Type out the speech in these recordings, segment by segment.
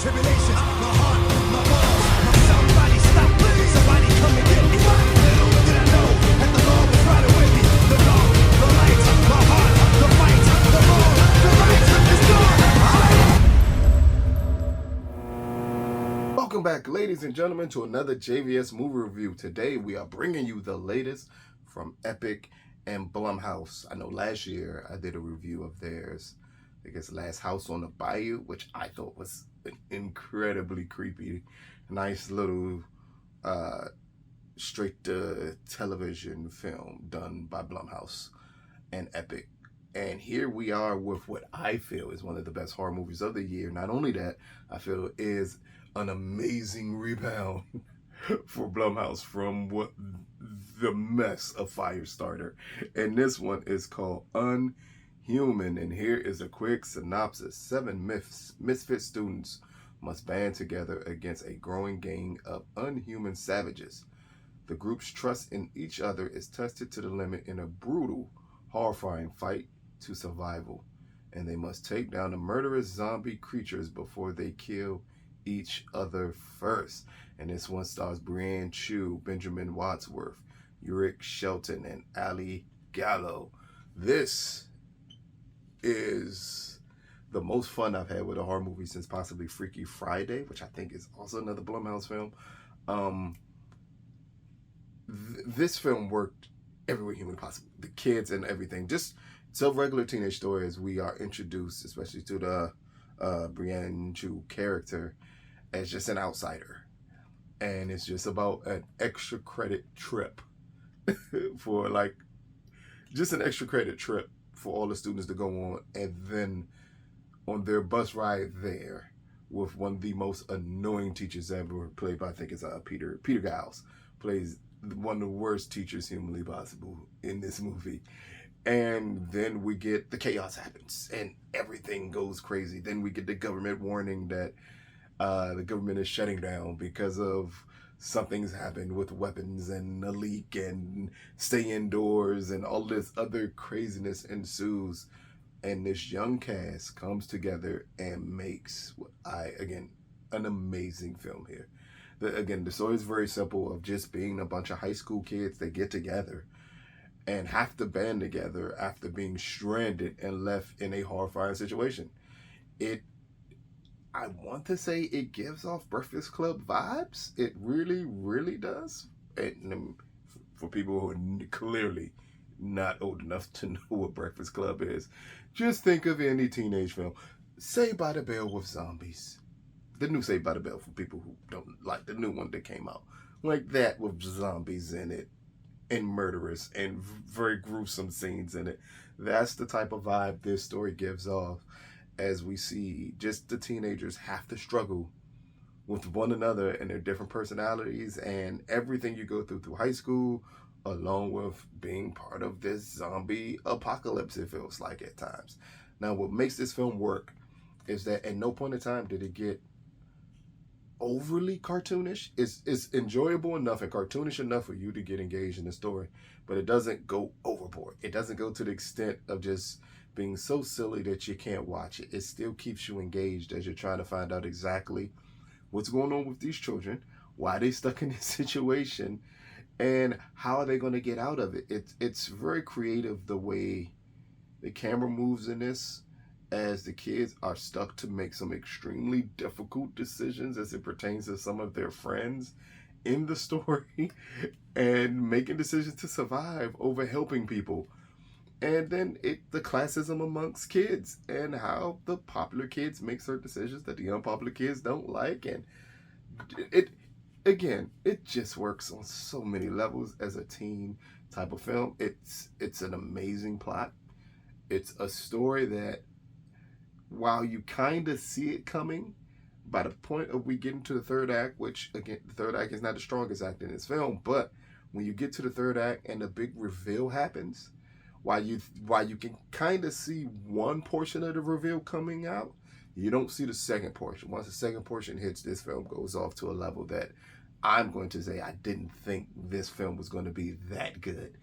tribulations, my heart, my balls, my somebody stop me, somebody come and get me. Little did I know that the Lord was riding with me. The law, the light, my heart, the fight, the wrong, the right is gone. Welcome back, ladies and gentlemen, to another JVS movie review. Today we are bringing you the latest from Epix and Blumhouse. I know last year I did a review of theirs, I guess Last House on the Bayou, which I thought was an incredibly creepy, nice little straight to television film done by Blumhouse and Epix. And here we are with what I feel is one of the best horror movies of the year. Not only that, I feel is an amazing rebound for Blumhouse from what the mess of Firestarter. And this one is called Unhuman. And here is a quick synopsis. 7 misfit students must band together against a growing gang of unhuman savages. The group's trust in each other is tested to the limit in a brutal, horrifying fight to survival. And they must take down the murderous zombie creatures before they kill each other first. And this one stars Brianne, Benjamin Wadsworth, Uriah, Shelton, and Ali Gallo. This is the most fun I've had with a horror movie since possibly Freaky Friday, which I think is also another Blumhouse film. This film worked every way humanly possible. The kids and everything. Just so regular teenage story as we are introduced, especially to the Brianne character, as just an outsider. And it's just about an extra credit trip for just an extra credit trip for all the students to go on. And then on their bus ride there with one of the most annoying teachers ever, played by, I think it's Peter Giles, plays one of the worst teachers humanly possible in this movie. And then we get the chaos happens and everything goes crazy. Then we get the government warning that the government is shutting down because of something's happened with weapons and a leak and stay indoors, and all this other craziness ensues. And this young cast comes together and makes an amazing film here. The story is very simple, of just being a bunch of high school kids that get together and have to band together after being stranded and left in a horrifying situation. I want to say it gives off Breakfast Club vibes. It really, really does. And for people who are clearly not old enough to know what Breakfast Club is, just think of any teenage film. Saved by the Bell with zombies. The new Saved by the Bell, for people who don't like the new one that came out. Like that with zombies in it and murderous and very gruesome scenes in it. That's the type of vibe this story gives off, as we see just the teenagers have to struggle with one another and their different personalities and everything you go through high school, along with being part of this zombie apocalypse, it feels like at times. Now, what makes this film work is that at no point in time did it get overly cartoonish. It's enjoyable enough and cartoonish enough for you to get engaged in the story, but it doesn't go overboard. It doesn't go to the extent of just being so silly that you can't watch it. It still keeps you engaged as you're trying to find out exactly what's going on with these children, why they stuck in this situation, and how are they going to get out of it. It's very creative the way the camera moves in this, as the kids are stuck to make some extremely difficult decisions as it pertains to some of their friends in the story, and making decisions to survive over helping people. And then the classism amongst kids, and how the popular kids make certain decisions that the unpopular kids don't like. And it just works on so many levels as a teen type of film. It's an amazing plot. It's a story that, while you kind of see it coming, by the point of we get into the third act, which again, the third act is not the strongest act in this film, but when you get to the third act and the big reveal happens, while you can kind of see one portion of the reveal coming out, you don't see the second portion. Once the second portion hits, this film goes off to a level that I'm going to say I didn't think this film was going to be that good.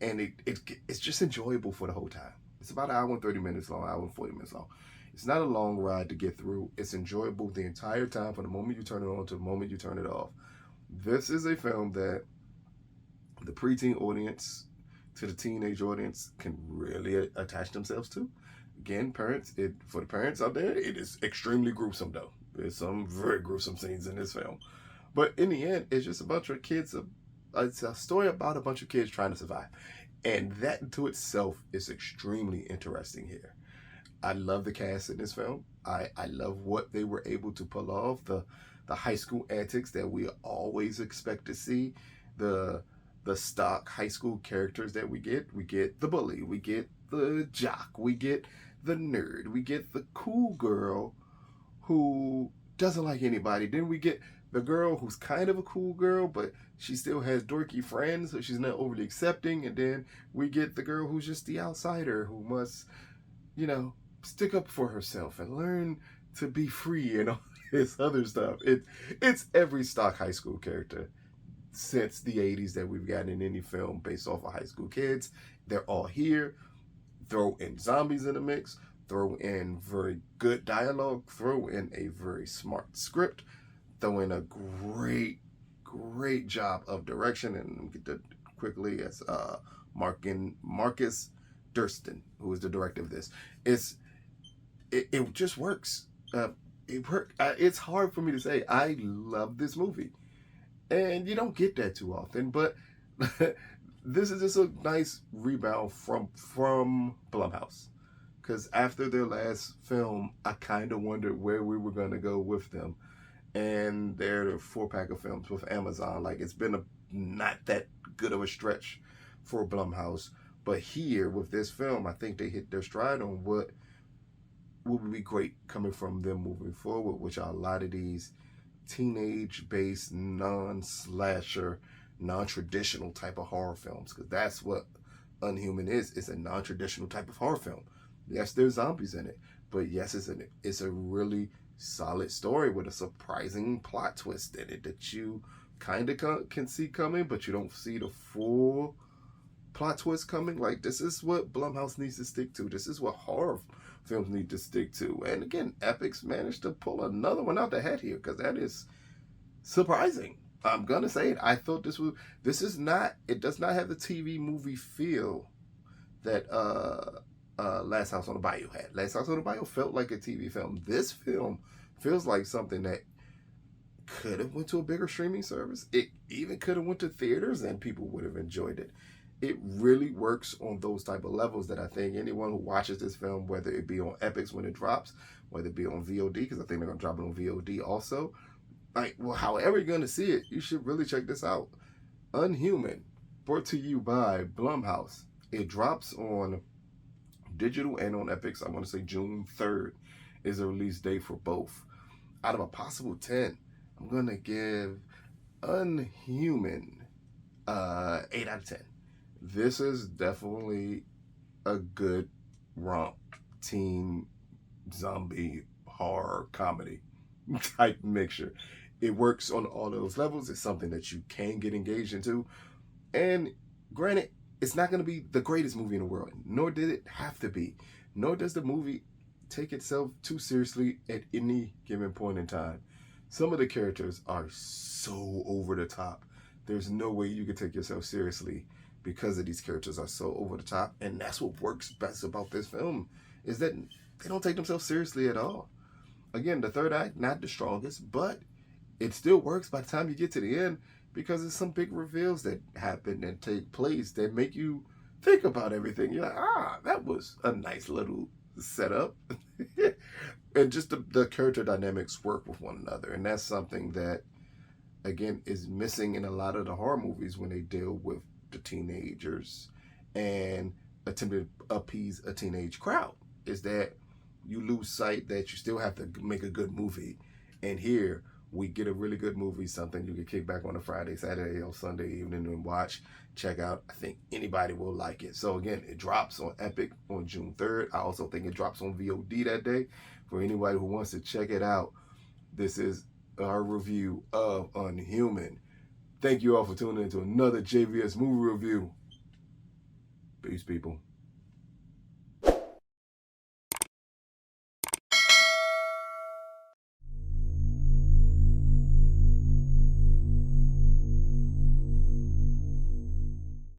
And it's just enjoyable for the whole time. It's about an hour and 30 minutes long, hour and 40 minutes long. It's not a long ride to get through. It's enjoyable the entire time from the moment you turn it on to the moment you turn it off. This is a film that the preteen audience to the teenage audience can really attach themselves to. Again, parents, for the parents out there, it is extremely gruesome though. There's some very gruesome scenes in this film. But in the end, it's just a bunch of kids. It's a story about a bunch of kids trying to survive. And that to itself is extremely interesting here. I love the cast in this film. I love what they were able to pull off. The high school antics that we always expect to see. The stock high school characters that we get. We get the bully. We get the jock. We get the nerd. We get the cool girl who doesn't like anybody. Then we get the girl who's kind of a cool girl, but she still has dorky friends, so she's not overly accepting. And then we get the girl who's just the outsider who must, stick up for herself and learn to be free and all this other stuff. It's every stock high school character since the 80s that we've gotten in any film based off of high school kids. They're all here. Throw in zombies in the mix. Throw in very good dialogue. Throw in a very smart script. Throw in a great job of direction. And get that quickly as Marcus Dunstan, who is the director of this. It just works. It's hard for me to say. I love this movie. And you don't get that too often, but this is just a nice rebound from Blumhouse. Because after their last film, I kind of wondered where we were going to go with them. And they're the 4-pack of films with Amazon. Like, it's been not that good of a stretch for Blumhouse. But here, with this film, I think they hit their stride on what would be great coming from them moving forward, which are a lot of these teenage-based, non-slasher, non-traditional type of horror films, because that's what Unhuman is. It's a non-traditional type of horror film. Yes, there's zombies in it, but yes, it's a really solid story with a surprising plot twist in it that you kind of can see coming, but you don't see the full plot twist coming. Like, this is what Blumhouse needs to stick to. This is what horror films need to stick to. And again, Epix managed to pull another one out the head here, because that is surprising. I'm gonna say it. I thought it does not have the TV movie feel that Last House on the Bayou had. Last House on the Bayou felt like a TV film. This film feels like something that could have went to a bigger streaming service. It even could have went to theaters and people would have enjoyed it. It really works on those type of levels that I think anyone who watches this film, whether it be on Epix when it drops, whether it be on VOD, because I think they're going to drop it on VOD also, however you're going to see it, you should really check this out. Unhuman, brought to you by Blumhouse. It drops on digital and on Epix. I want to say June 3rd is the release date for both. Out of a possible 10, I'm going to give Unhuman 8 out of 10. This is definitely a good romp, teen, zombie, horror, comedy type mixture. It works on all those levels. It's something that you can get engaged into. And granted, it's not going to be the greatest movie in the world, nor did it have to be. Nor does the movie take itself too seriously at any given point in time. Some of the characters are so over the top. There's no way you can take yourself seriously because of these characters are so over the top. And that's what works best about this film, is that they don't take themselves seriously at all. Again, the third act, not the strongest, but it still works by the time you get to the end, because there's some big reveals that happen and take place that make you think about everything. You're like, that was a nice little setup. And just the character dynamics work with one another. And that's something that, again, is missing in a lot of the horror movies when they deal with the teenagers and attempt to appease a teenage crowd, is that you lose sight that you still have to make a good movie. And here we get a really good movie, something you can kick back on a Friday, Saturday, or Sunday evening and watch, check out. I think anybody will like it. So again, it drops on Epix on June 3rd. I also think it drops on VOD that day for anybody who wants to check it out. This is our review of Unhuman. Thank you all for tuning in to another JVS movie review. Peace, people.